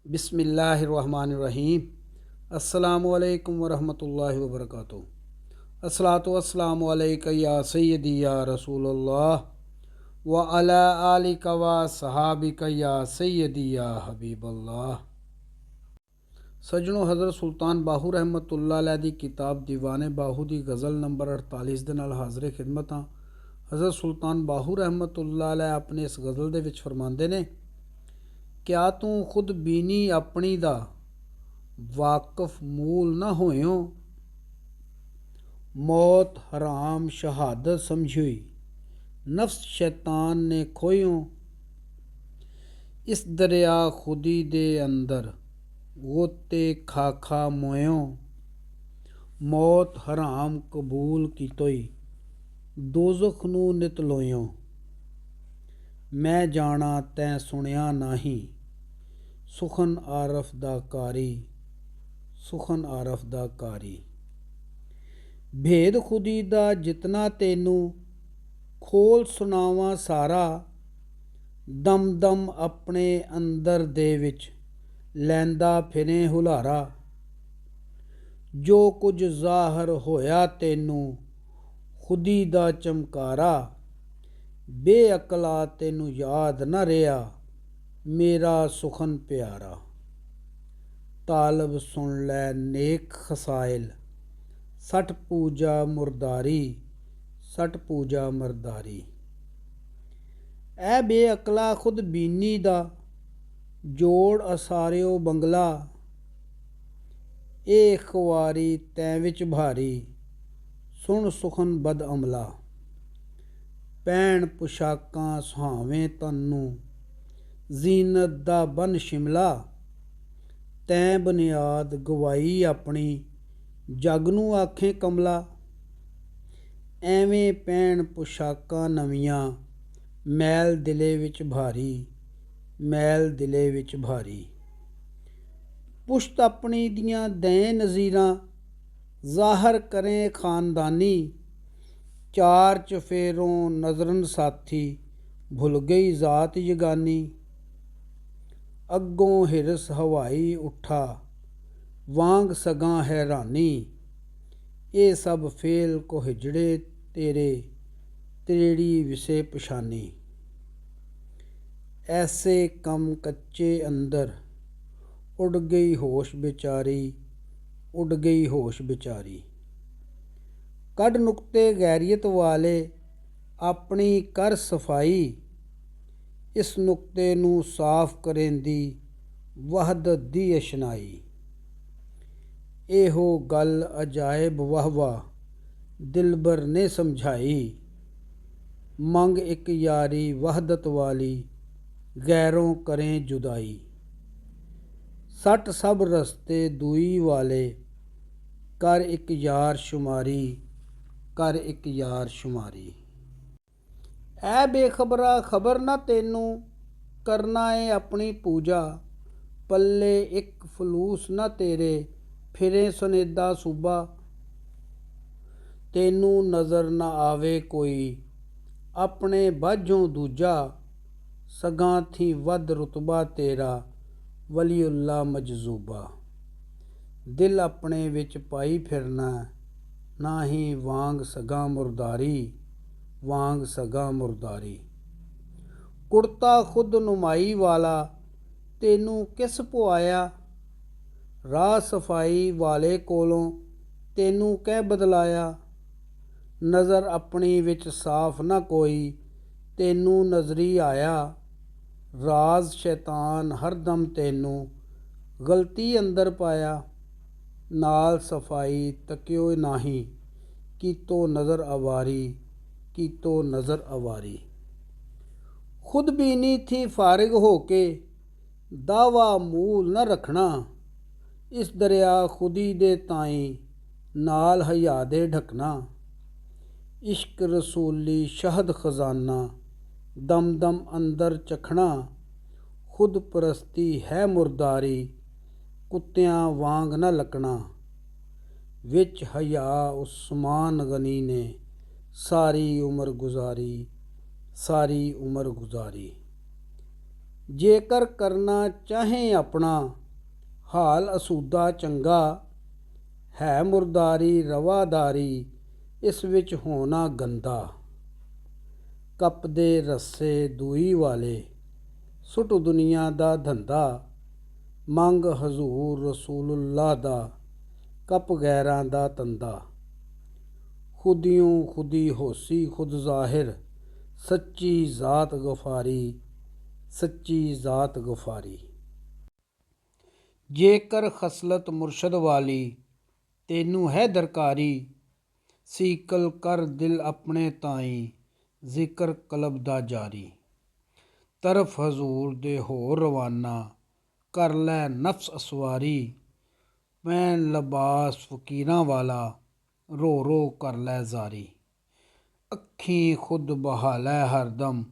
बिस्मिल्लाहिर्रहमानिर्रहीम। अस्सलामुअलैकुम वरहमतुल्लाहि वबरकातुहू। अस्सलातु वस्सलामु अलैका या सय्यदी या रसूलल्लाह व अला आलिका व सहाबिका या सय्यदी या हबीबल्लाह। सजनों, हज़रत सुल्तान बाहू रहमतुल्लाह अलैह दी किताब दीवाने बाहू दी गज़ल नंबर 48 ਦੇ ਨਾਲ ਹਾਜ਼ਰ ਖਿਦਮਤ ਹਾਂ। हज़रत सुल्तान बाहू रहमतुल्लाह अलैह अपने इस गज़ल ਦੇ ਵਿੱਚ फरमाते ने, क्या तू खुद बीनी अपनी दा वाकफ मूल न होयो, मौत हराम शहादत समझी नफ्स शैतान ने खोयो, इस दरिया खुदी दे अंदर गोते खाखा मोयो, मौत हराम कबूल की तोई दोज़ख नू नित लोयो, मैं जाना तैं सुनिया नहीं सुखन आरफ दा कारी, सुखन आरफ दा कारी। भेद खुदी दा जितना तेनू खोल सुनावा सारा, दम दम अपने अंदर दे विच लैंदा फिरे हुलारा, जो कुछ ज़ाहर होया तेनू खुदी दा चमकारा, बेअकला तेनू याद न रहा मेरा सुखन प्यारा। तालब सुन लै नेक खसाइल सठ पूजा मुरदारी, सठ पूजा मरदारी। ऐ बेअकला खुद बीनी दा जोड़ असारियो बंगला, ए ख्वारी तैं विच भारी सुन सुखन बद अमला, पैण पुशाकां सुहावें तन्नू जीनत दा बन शिमला, तैं बुनियाद गवाई अपनी जग नू आखें कमला, एवें पैण पुशाकां नवियां मैल दिले विच भारी, मैल दिले विच भारी। पुश्त अपनी दियां दें नज़ीरां ज़ाहर करें खानदानी, चार चफेरों नज़रन साथी भुल गई ज़ात यगानी, अग्गों हिरस हवाई उठा वांग सगां हैरानी, ये सब फेल को हिजड़े तेरे त्रेड़ी विसे पछानी, ऐसे कम कच्चे अंदर उड़ गई होश बेचारी, उड़ गई होश बेचारी। कड़ नुकते गैरियत वाले अपनी कर सफाई, इस नुकते नू साफ करेंदी वहदत दी अशनाई, एहो गल अजायब वाह वाह दिलबर ने समझाई, मंग एक यारी वहदत वाली गैरों करें जुदाई, सट सब रस्ते दुई वाले कर एक यार शुमारी, कर एक यार शुमारी। ऐ बेखबरा खबर ना तेनू करना है अपनी पूजा, पल्ले एक फलूस ना तेरे फिरे सनेदा सूबा, तेनू नज़र ना आवे कोई अपने बाझों दूजा, सगां थी वध रुतबा तेरा वलीउल्ला मजजूबा, दिल अपने विच पाई फिरना ना ही वांग सगां मुरदारी, वांग सगां मुरदारी। कुर्ता खुद नुमाई वाला तेनू किस पुआया, राह सफाई वाले कोलों तेनू कै बदलाया, नज़र अपनी विच साफ ना कोई तेनू नज़री आया, राज शैतान हरदम तेनू गलती अंदर पाया, नाल सफाई तकियो नाही कीतो नज़र आवारी, कीतो नज़र आवारी। खुद बीनी थी फारिग होके दावा मूल न रखना, इस दरिया खुदी दे ताई नाल हया दे ढकना, इश्क रसूली शहद खजाना दम दम अंदर चखना, खुद परस्ती है मुरदारी कुत्तियां वांग न लकना, विच हया उस्मान गनी ने सारी उम्र गुजारी, सारी उम्र गुजारी। ਜੇਕਰ ਕਰਨਾ ਚਾਹੇ ਆਪਣਾ ਹਾਲ ਅਸੂਦਾ ਚੰਗਾ, ਹੈ ਮੁਰਦਾਰੀ ਰਵਾਦਾਰੀ ਇਸ ਵਿੱਚ ਹੋਣਾ ਗੰਦਾ। ਕੱਪ ਦੇ ਰੱਸੇ ਦੂਈ ਵਾਲੇ, ਸੁੱਟ ਦੁਨੀਆ ਦਾ ਧੰਦਾ, ਮੰਗ ਹਜ਼ੂਰ ਰਸੂਲੁੱਲਾਹ ਦਾ, ਕੱਪ ਗੈਰਾਂ ਦਾ ਤੰਦਾ। ਖੁਦਿਓਂ ਖੁਦੀ ਹੋਸੀ ਖੁਦ ਜ਼ਾਹਿਰ, ਸੱਚੀ ਜ਼ਾਤ ਗਫਾਰੀ, ਸੱਚੀ ਜ਼ਾਤ ਗਫਾਰੀ। ਜੇਕਰ ਖਸਲਤ ਮੁਰਸ਼ਦ ਵਾਲੀ ਤੈਨੂੰ ਹੈ ਦਰਕਾਰੀ, ਸੀਕਲ ਕਰ ਦਿਲ ਆਪਣੇ ਤਾਈਂ, ਜ਼ਿਕਰ ਕਲਬ ਦਾ ਜਾਰੀ। ਤਰਫ ਹਜ਼ੂਰ ਦੇ ਹੋ ਰਵਾਨਾ, ਕਰ ਲੈ ਨਫਸ ਅਸਵਾਰੀ, ਪਹਿਨ ਲਿਬਾਸ ਫਕੀਰਾਂ ਵਾਲਾ, ਰੋ ਰੋ ਕਰ ਲੈ ਜ਼ਾਰੀ। ਅੱਖੀਂ ਖੁਦ ਬਹਾ ਲੈ ਹਰਦਮ,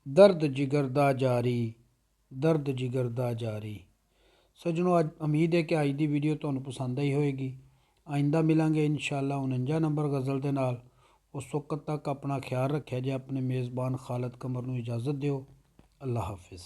ਦਰਦ ਜਿਗਰ ਦਾ ਜਾਰੀ, ਦਰਦ ਜਿਗਰ ਦਾ ਜਾਰੀ। ਸੱਜਣੋ, ਅੱਜ ਉਮੀਦ ਹੈ ਕਿ ਅੱਜ ਦੀ ਵੀਡੀਓ ਤੁਹਾਨੂੰ ਪਸੰਦ ਆਈ ਹੋਵੇਗੀ। ਆਇੰਦਾ ਮਿਲਾਂਗੇ ਇਨਸ਼ਾਅੱਲਾ 49 ਨੰਬਰ ਗਜ਼ਲ ਦੇ ਨਾਲ। ਉਸ ਵਕਤ ਤੱਕ ਆਪਣਾ ਖਿਆਲ ਰੱਖਿਆ ਜੇ। ਆਪਣੇ ਮੇਜ਼ਬਾਨ ਖਾਲਿਦ ਕਮਰ ਨੂੰ ਇਜਾਜ਼ਤ ਦਿਓ। ਅੱਲਾ ਹਾਫਿਜ਼।